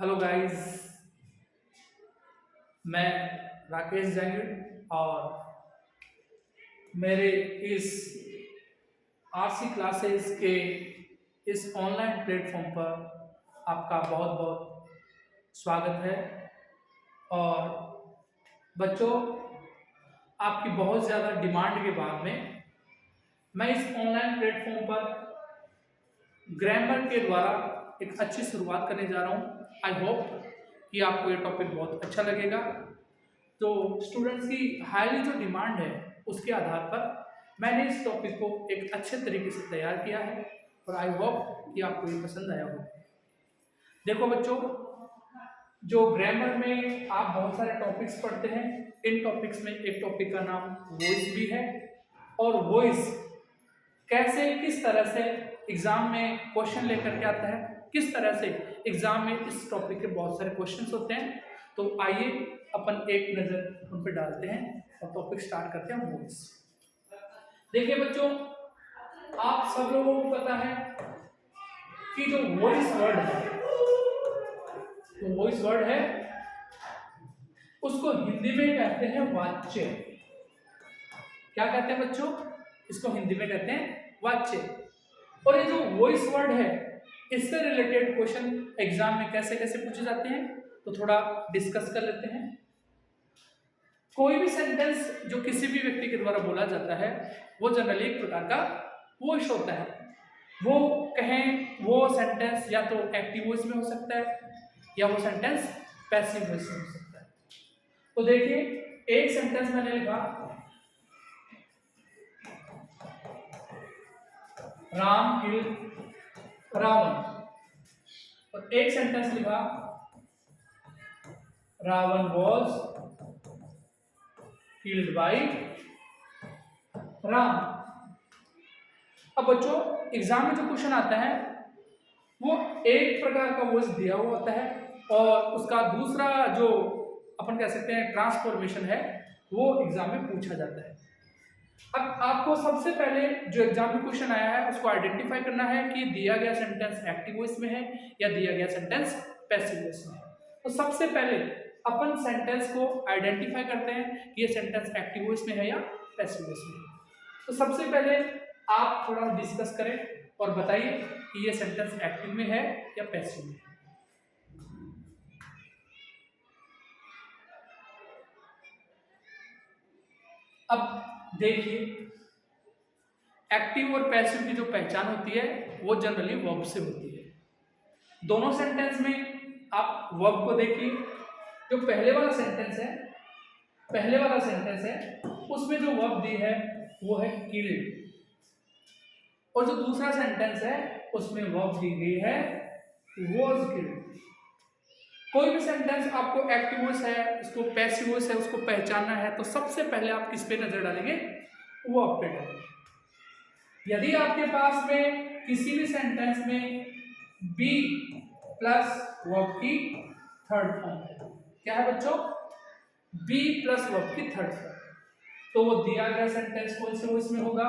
Hello guys. मैं राकेश जैंगिड और मेरे इस आरसी क्लासेस के इस ऑनलाइन प्लेटफॉर्म पर आपका बहुत बहुत स्वागत है। और बच्चों, आपकी बहुत ज़्यादा डिमांड के बाद में मैं इस ऑनलाइन प्लेटफॉर्म पर ग्रामर के द्वारा एक अच्छी शुरुआत करने जा रहा हूँ। आई होप कि आपको ये टॉपिक बहुत अच्छा लगेगा। तो स्टूडेंट्स की हाईली जो डिमांड है उसके आधार पर मैंने इस टॉपिक को एक अच्छे तरीके से तैयार किया है और आई होप कि आपको ये पसंद आया होगा। देखो बच्चों, जो ग्रामर में आप बहुत सारे टॉपिक्स पढ़ते हैं, इन टॉपिक्स में एक टॉपिक का नाम वॉइस भी है। और वॉइस कैसे किस तरह से एग्जाम में क्वेश्चन लेकर के आता है, किस तरह से एग्जाम में इस टॉपिक के बहुत सारे क्वेश्चंस होते हैं। तो आइए अपन एक नजर उन पर डालते हैं और टॉपिक स्टार्ट करते हैं वॉइस। देखिए बच्चों, आप सब लोगों को पता है कि जो वॉइस वर्ड है, जो वॉइस वर्ड है उसको हिंदी में कहते हैं वाच्य। क्या कहते हैं बच्चों? इसको हिंदी में कहते हैं वाच्य। और ये जो वॉइस वर्ड है, इससे रिलेटेड क्वेश्चन एग्जाम में कैसे कैसे पूछे जाते हैं तो थोड़ा डिस्कस कर लेते हैं। कोई भी सेंटेंस जो किसी भी व्यक्ति के द्वारा बोला जाता है वो जनरली एक प्रकार का वॉइस होता है। वो कहें वो सेंटेंस या तो एक्टिव वॉइस में हो सकता है या वो सेंटेंस पैसिव वॉइस में हो सकता है। तो देखिए, एक सेंटेंस मैंने लिखा, राम किल्ड रावण। और एक सेंटेंस लिखा, Ravan was killed by Ram. अब बच्चों, एग्जाम में जो क्वेश्चन आता है वो एक प्रकार का वॉइस दिया हुआ होता है और उसका दूसरा जो अपन कह सकते हैं ट्रांसफॉर्मेशन है वो एग्जाम में पूछा जाता है। अब आपको सबसे पहले जो एग्जाम में क्वेश्चन आया है उसको आइडेंटिफाई करना है कि दिया गया सेंटेंस एक्टिव वॉइस में है या दिया गया सेंटेंस पैसिव वॉइस में है। तो सबसे पहले अपन सेंटेंस को आइडेंटिफाई करते हैं कि ये सेंटेंस एक्टिव वॉइस में है या पैसिव वॉइस में है। तो सबसे पहले आप थोड़ा डिस्कस करें और बताइए कि ये सेंटेंस एक्टिव में है या पैसिव में है। अब देखिए, एक्टिव और पैसिव की जो पहचान होती है वो जनरली वर्ब से होती है। दोनों सेंटेंस में आप वर्ब को देखिए। जो पहले वाला सेंटेंस है उसमें जो वर्ब दी है वो है किल्ड, और जो दूसरा सेंटेंस है उसमें वर्ब दी गई है वाज किल्ड। कोई भी सेंटेंस आपको एक्टिव वॉइस है, उसको पैसिव वॉइस है, उसको पहचानना है तो सबसे पहले आप किस पे नजर डालेंगे? वर्ब पे डालेंगे। यदि आपके पास में किसी भी सेंटेंस में बी प्लस वर्ब की थर्ड फॉर्म है, क्या है बच्चों? बी प्लस वर्ब की थर्ड फॉर्म, तो वो दिया गया सेंटेंस कौन से वॉइस में होगा?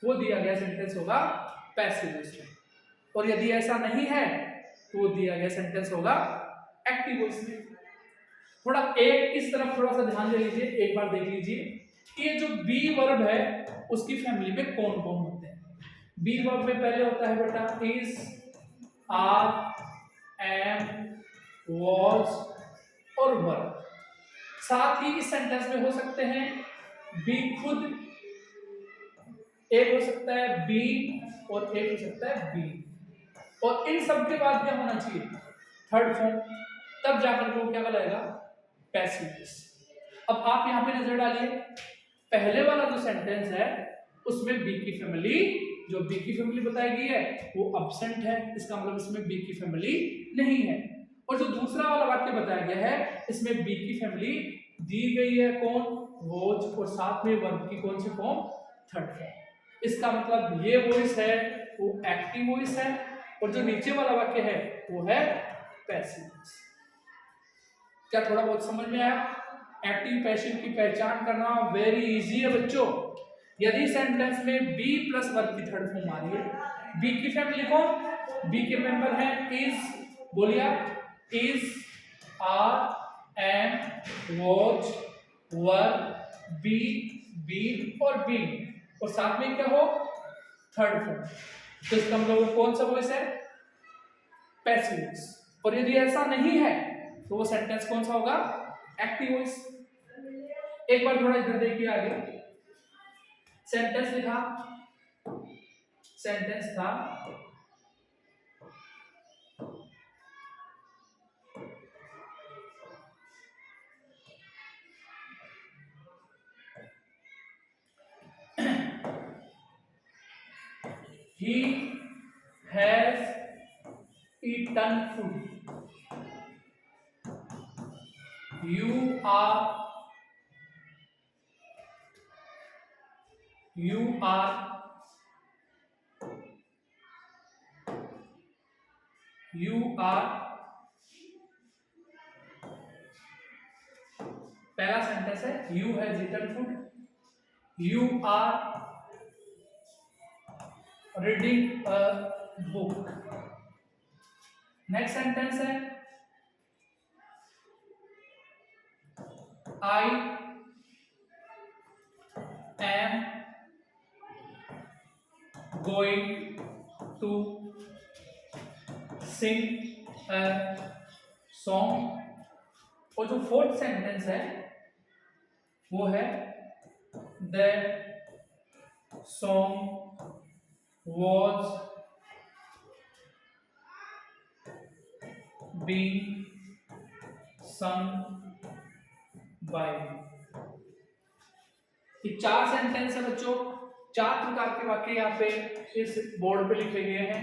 वो दिया गया सेंटेंस होगा पैसिव वॉइस में। और यदि ऐसा नहीं है तो वो दिया गया सेंटेंस होगा एक्टिव वॉइस में। थोड़ा एक इस तरफ थोड़ा सा ध्यान दे लीजिए, एक बार देख लीजिए कि ये जो बी वर्ब है उसकी फैमिली में कौन कौन होते हैं। बी वर्ब में पहले होता है बेटा इज, आर, एम, वॉज और वर। साथ ही इस सेंटेंस में हो सकते हैं बी खुद, एक हो सकता है बी और एक हो सकता है बी, और इन सब के बाद क्या होना चाहिए? थर्ड फॉर्म, तब जाकर वो क्या कहलाएगा? Passive voice. अब आप यहां पे नजर डालिए, पहले वाला जो सेंटेंस है उसमें बी की फैमिली, जो बी की फैमिली बताई गई है वो अब्सेंट है, इसका मतलब इसमें बी की फैमिली नहीं है। और जो दूसरा वाला वाक्य बताया गया है इसमें बी की फैमिली दी गई है, कौन? वॉज, और साथ में वर्ब की कौन सी फॉर्म? Third form. इसका मतलब ये वॉइस है वो एक्टिव वॉइस है और जो नीचे वाला वाक्य है वो है पैसिव वॉइस। क्या थोड़ा बहुत समझ में आया? एक्टिव पैसिव की पहचान करना वेरी इजी है बच्चों। यदि सेंटेंस में बी प्लस वर्ब की थर्ड फॉर्म आ रही है, बी की फैमिली कौन? बी के मेंबर है इज, बोलिए आप, is, are, am, was, were, be, been और बीन, और साथ में क्या हो, थर्ड फॉर्म। तो इसका मतलब कौन सा वॉइस है, पैसिव वॉइस। और यदि ऐसा नहीं है तो वो सेंटेंस कौन सा होगा, एक्टिव वॉइस। एक बार थोड़ा इधर देखिए आगे, सेंटेंस लिखा, सेंटेंस था he has eaten food, you are पहला सेंटेंस है you has eaten food, you are reading a book। Next sentence है I am going to sing a song। और जो फोर्थ सेंटेंस है वो है that song was being sung by। ये चार सेंटेंस है बच्चों, चार प्रकार के वाक्य यहाँ पे इस बोर्ड पे लिखे गए हैं,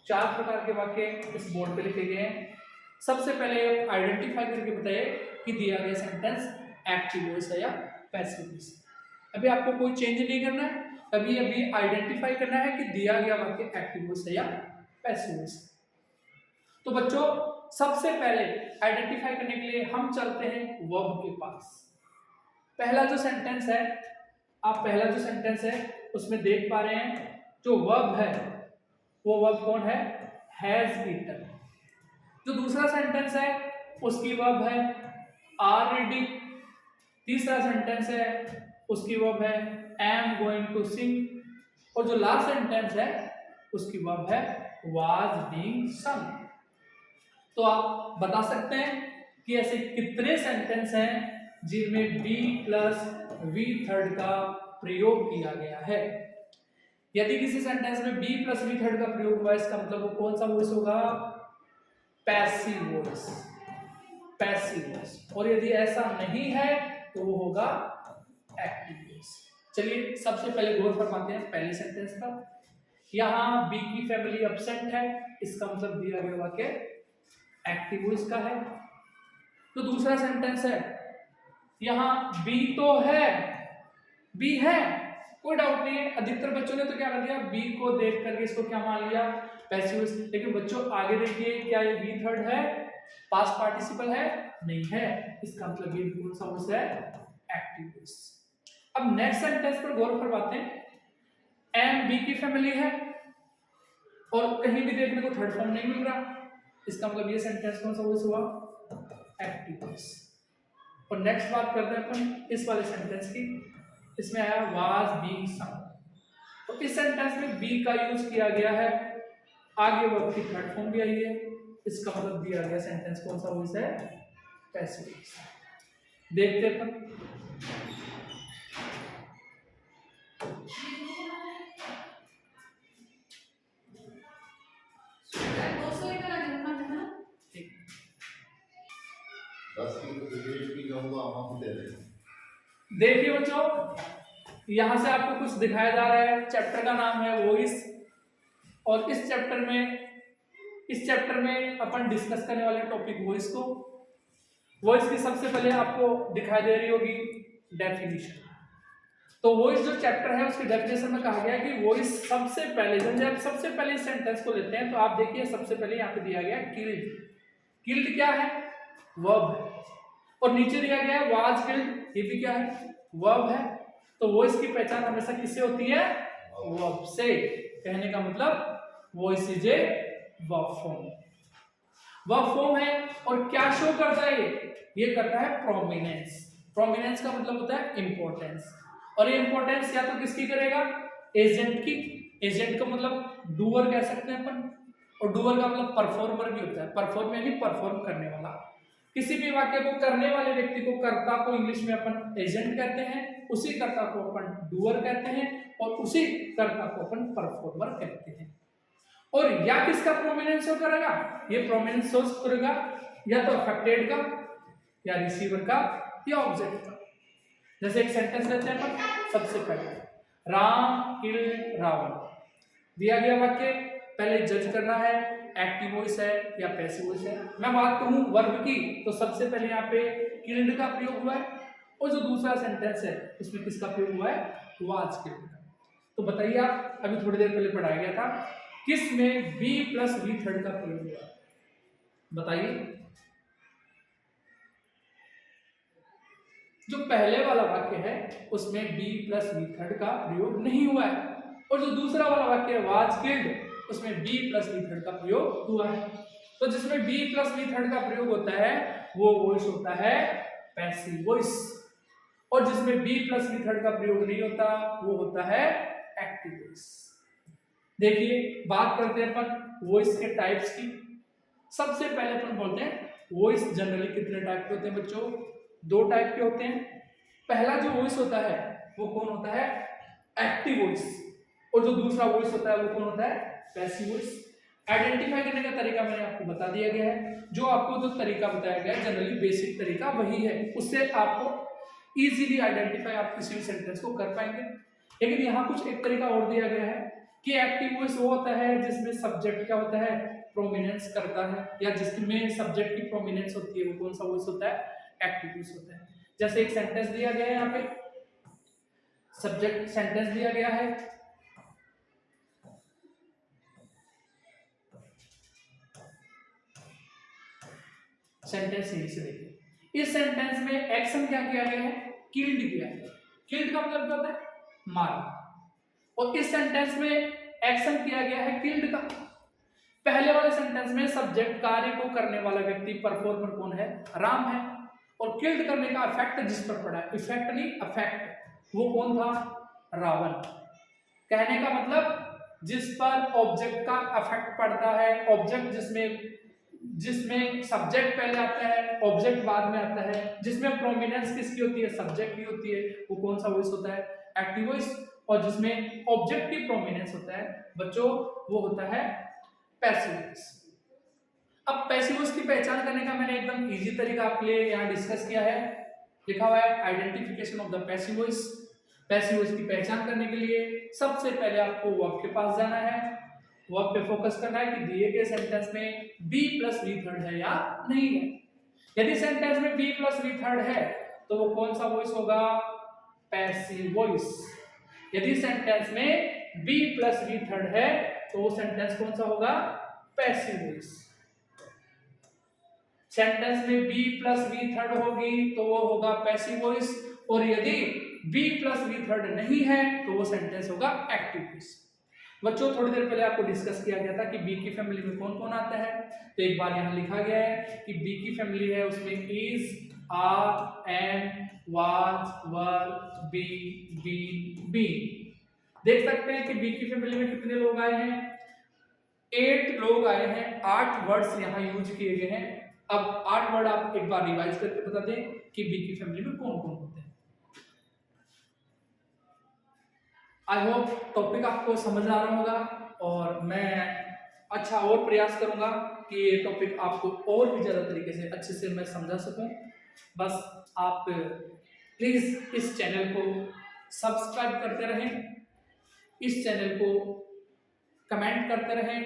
चार प्रकार के वाक्य इस बोर्ड पे लिखे गए हैं। सबसे पहले आइडेंटिफाई करके बताइए कि दिया गया सेंटेंस एक्टिव वॉइस है या पैसिव वॉइस। अभी आपको कोई चेंज नहीं करना है, अभी अभी आइडेंटिफाई करना है कि दिया गया वाक्य एक्टिव वॉइस है या पैसिव वॉइस। तो बच्चों सबसे पहले आइडेंटिफाई करने के लिए हम चलते हैं वर्ब के पास। पहला जो सेंटेंस है, आप पहला जो सेंटेंस है उसमें देख पा रहे हैं जो वर्ब है वो वर्ब कौन है, हैज ईटन। जो दूसरा सेंटेंस है उसकी वर्ब है आर रीडिंग। तीसरा सेंटेंस है उसकी वर्ब है एम गोइंग टू सिंग। और जो लास्ट सेंटेंस है उसकी वर्ब है वाज बीइंग सम। तो आप बता सकते हैं कि ऐसे कितने सेंटेंस हैं जिनमें बी प्लस वी थर्ड का प्रयोग किया गया है। यदि किसी सेंटेंस में बी प्लस वी थर्ड का प्रयोग हुआ इसका मतलब वो कौन सा वॉइस होगा, पैसिव वॉइस, पैसिव वॉइस। और यदि ऐसा नहीं है तो वो होगा एक्टिव वॉइस। चलिए सबसे पहले गौर फरमाते हैं पहले सेंटेंस का। यहाँ बी की फैमिली एब्सेंट है, इसका मतलब दिया गया वाक्य एक्टिव वॉइस का है। तो दूसरा सेंटेंस है यहाँ बी तो है, बी है, कोई डाउट नहीं है। अधिकतर बच्चों ने तो क्या कर दिया, बी को देख करके इसको क्या मान लिया, पैसिव वॉइस। लेकिन बच्चों आगे देखिए, क्या ये बी थर्ड है, पास्ट पार्टिसिपल है, नहीं है, इसका मतलब ये कौन सा वॉइस है, एक्टिव वॉइस। अब नेक्स्ट सेंटेंस पर गौर करवाते हैं। एम बी की फैमिली है और कहीं भी देखने को थर्ड फॉर्म नहीं मिल रहा, इसका मतलब ये सेंटेंस कौन सा वॉइस हुआ, एक्टिव वॉइस। और नेक्स्ट बात करते हैं अपन इस वाले सेंटेंस की, इसमें आया वाज बीइंग सम। तो इस सेंटेंस में बी का यूज किया गया है, आगे वर्ब की थर्ड फॉर्म भी आई है, इसका मतलब दिया गया सेंटेंस कौन सा वॉइस है, पैसिव वॉइस। देखते अपन देखिए बच्चों, यहां से आपको कुछ दिखाया जा रहा है, चैप्टर का नाम है वॉइस। और इस चैप्टर में अपन डिस्कस करने वाले टॉपिक वॉइस को। वॉइस की सबसे पहले आपको दिखाई दे रही होगी डेफिनेशन। तो वॉइस जो चैप्टर है उसकी डेफिनेशन में कहा गया है कि वॉइस सबसे पहले, जब आप सबसे पहले इस सेंटेंस को लेते हैं तो आप देखिए सबसे पहले यहाँ पे दिया गया किल्ड। किल्ड क्या है, वर्ब है। और नीचे दिया गया है वाज किल्ड, ये भी क्या है, वर्ब है। तो वॉइस की पहचान हमेशा किससे होती है, वर्ब से। कहने का मतलब voice is a verb form. वह फॉर्म है और क्या शो करता है ये करता है प्रोमिनेंस। प्रोमिनेंस का मतलब होता है इंपॉर्टेंस, और ये इंपॉर्टेंस या तो किसकी करेगा, एजेंट की। एजेंट का मतलब डूअर कह सकते हैं अपन, और डूअर का मतलब परफॉर्मर भी होता है। परफॉर्म यानी परफॉर्म करने वाला। किसी भी वाक्य को करने वाले व्यक्ति को, कर्ता को इंग्लिश में अपन एजेंट कहते हैं, उसी कर्ता को अपन डूअर कहते हैं, और उसी कर्ता को अपन परफॉर्मर कहते हैं। और या किसका प्रोमिनेंस शो करेगा, ये प्रोमिनेंस शो करेगा या तो अफेक्टेड का, या रिसीवर का, या ऑब्जेक्ट का। जैसे एक सेंटेंस लेते हैं अपन, सबसे पहले राम किल्ड रावण, दिया गया वाक्य, पहले जज करना है एक्टिव वॉइस है या पैसिव वॉइस है। मैं बात करूं वर्ब की तो सबसे पहले यहाँ पे किल्ड का प्रयोग हुआ है, और जो दूसरा सेंटेंस है उसमें किसका प्रयोग हुआ है, वाज किल्ड का। तो बताइए आप, अभी थोड़ी देर पहले पढ़ाया गया था, किस में बी प्लस वी थर्ड का प्रयोग हुआ, बताइए। जो पहले वाला वाक्य है उसमें बी प्लस वी थर्ड का प्रयोग नहीं हुआ है, और जो दूसरा वाला वाक्य है वाज किल्ड, उसमें बी प्लस वी थर्ड का प्रयोग हुआ है। तो जिसमें बी प्लस वी थर्ड का प्रयोग होता है वो वॉइस होता है पैसिव वॉइस, और जिसमें बी प्लस वी थर्ड का प्रयोग नहीं होता वो होता है एक्टिव वॉइस। देखिए बात करते हैं अपन वॉइस के टाइप्स की। सबसे पहले अपन बोलते हैं वॉइस जनरली कितने टाइप के होते हैं बच्चों, दो टाइप के होते हैं। पहला जो वॉइस होता है वो कौन होता है, एक्टिव वॉइस, और जो दूसरा वॉइस होता है वो कौन होता है, पैसिव वॉइस। आइडेंटिफाई करने का तरीका मैंने आपको बता दिया गया है, जो आपको जो तरीका बताया गया है जनरली बेसिक तरीका वही है, उससे आपको इजीली आइडेंटिफाई आप किसी भी सेंटेंस को कर पाएंगे। लेकिन यहाँ कुछ एक तरीका और दिया गया है कि एक्टिव वॉइस वो होता है जिसमें सब्जेक्ट क्या होता है, प्रोमिनेंस करता है, या जिसमें सब्जेक्ट की प्रोमिनेंस होती है वो कौन सा वॉइस होता है, एक्टिव वॉइस होता है। जैसे एक सेंटेंस दिया गया है, यहाँ पे सब्जेक्ट सेंटेंस दिया गया है, सेंटेंस यहीं से देखिए। इस सेंटेंस में एक्शन क्या किया गया है, किल्ड किया है। किल्ड का मतलब क्या होता है, मारा, और इस सेंटेंस में एक्शन किया गया है किल्ड का। पहले वाले सेंटेंस में सब्जेक्ट कार्य को करने वाला व्यक्ति परफॉर्मर कौन है, राम है, और किल्ड करने का इफेक्ट जिस पर पड़ा है, इफेक्ट नहीं अफेक्ट, वो कौन था, रावण। कहने का मतलब जिस पर ऑब्जेक्ट का इफेक्ट पड़ता है, ऑब्जेक्ट जिसमें सब्जेक्ट पहले आता है ऑब्जेक्ट बाद में आता है, जिसमें प्रोमिनेंस किसकी होती है, सब्जेक्ट की होती है, वो कौन सा वॉइस होता है, एक्टिव वॉइस। और जिसमें ऑब्जेक्ट की प्रोमिनेंस होता है बच्चों वो होता है पैसिव वॉइस। अब पैसिव वॉइस की पहचान करने का मैंने एकदम इजी तरीका आपके लिए यहाँ डिस्कस किया है, लिखा हुआ है identification of the passive voice. Passive voice की पहचान करने के लिए सबसे पहले आपको वर्ब के पास जाना है, वर्ब पे फोकस करना है कि दिए गए सेंटेंस में बी प्लस वी थर्ड है या नहीं है। यदि सेंटेंस में बी प्लस वी थर्ड है तो वो कौन सा वॉइस होगा, पैसिव वॉइस। यदि सेंटेंस में बी प्लस वी थर्ड है तो वो सेंटेंस कौन सा होगा, पैसिव वॉइस। सेंटेंस में बी प्लस वी थर्ड होगी तो वो होगा पैसिव वॉइस, और यदि बी प्लस वी थर्ड नहीं है तो वो सेंटेंस होगा एक्टिव वॉइस। बच्चों थोड़ी देर पहले आपको डिस्कस किया गया था कि बी की फैमिली में कौन कौन आता है, तो एक बार यहाँ लिखा गया है कि बी की फैमिली है उसमें is, are, am, was, were, be, been, been. देख सकते हैं कि बी की फैमिली में कितने लोग आए हैं, 8 लोग आए हैं, 8 वर्ड्स यहाँ यूज किए गए हैं। अब 8 वर्ड आप एक बार रिवाइज करके बता दें कि बी की फैमिली में कौन कौन होते हैं। आई होप टॉपिक आपको समझ आ रहा होगा, और मैं अच्छा और प्रयास करूंगा कि ये टॉपिक आपको और भी ज़्यादा तरीके से अच्छे से मैं समझा सकूं। बस आप प्लीज़ इस चैनल को सब्सक्राइब करते रहें, इस चैनल को कमेंट करते रहें,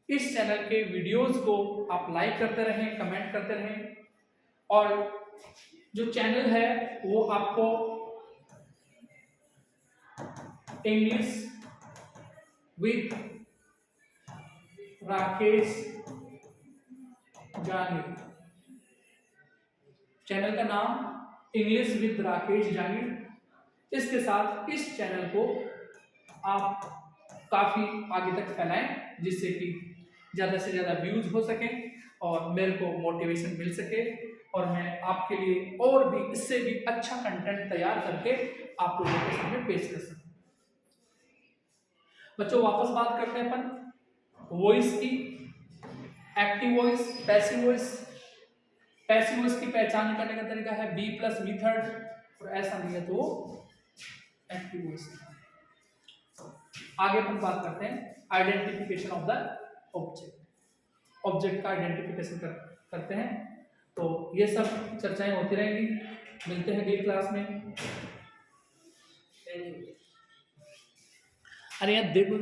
इस चैनल के वीडियोस को आप लाइक करते रहें, कमेंट करते रहें, और जो चैनल है वो आपको English with Rakesh Jangid, channel का नाम इंग्लिश विद राकेश जांगिड़। इसके साथ इस चैनल को आप काफ़ी आगे तक फैलाएं जिससे कि ज़्यादा से ज़्यादा व्यूज हो सकें, और मेरे को मोटिवेशन मिल सके और मैं आपके लिए और भी इससे भी अच्छा कंटेंट तैयार करके आप लोगों के सामने पेश कर सकूं। बच्चों वापस बात करते हैं अपन वॉइस की। Active voice, passive voice. Passive voice की पहचान करने का तरीका है बी प्लस मीथड, और ऐसा नहीं है तो एक्टिव वॉइस। आगे अपन बात करते हैं identification of the object. Object का आइडेंटिफिकेशन करते हैं। तो ये सब चर्चाएं होती रहेंगी। मिलते हैं अगली क्लास में। अरे यार देखो